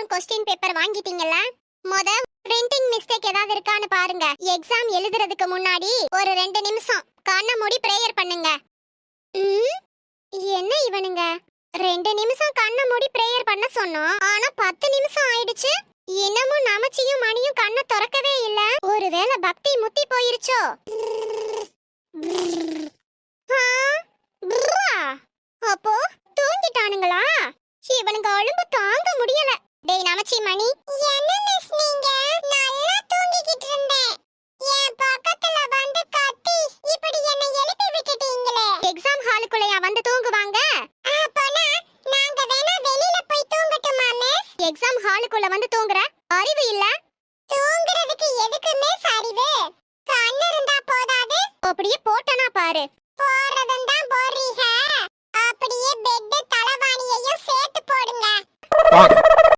எல்லாரும் question paper வாங்கிட்டீங்கல்ல? மொத printing mistake ஏதாவது இருக்கான்னு பாருங்க. எக்ஸாம் எழுதுறதுக்கு முன்னாடி ஒரு 2 நிமிஷம் கண்ண மூடி பிரேயர் பண்ணுங்க. என்ன இவனுங்க 2 நிமிஷம் கண்ண மூடி பிரேயர் பண்ண சொன்னோம், ஆனா 10 நிமிஷம் ஆயிடுச்சு. இன்னமும் நமச்சியும் மணியும் கண்ணை திறக்கவே இல்ல. ஒருவேளை பக்தி முத்தி போயிருச்சோ? அப்போ தூங்கிட்டானுங்களா? இவனுங்க அழும்பு தாங்க முடியல. டேய் நமச்சி மணி, என்ன மிஸ் நீங்க? நல்லா தூங்கிக்கிட்டு இருந்தேன். என் பக்கத்துல வந்து கத்தி இப்படி என்ன எழுப்பி விட்டுட்டீங்களே. எக்ஸாம் ஹாலுக்குள்ளயா வந்து தூங்குவாங்க? அப்பனா நாங்க வேணா வெளியில போய் தூங்கட்டுமா மிஸ்? எக்ஸாம் ஹாலுக்குள்ள வந்து தூங்குற அறிவு இல்ல? தூங்குறதுக்கு எதுக்கு மிஸ் அறிவு? கண்ணு இருந்தா போதாது? அப்படியே போட்டனா பாரு. போறதும் தான் போறீங்க. அப்படியே பெட் தலவாணியையும் சேர்த்து போடுங்க.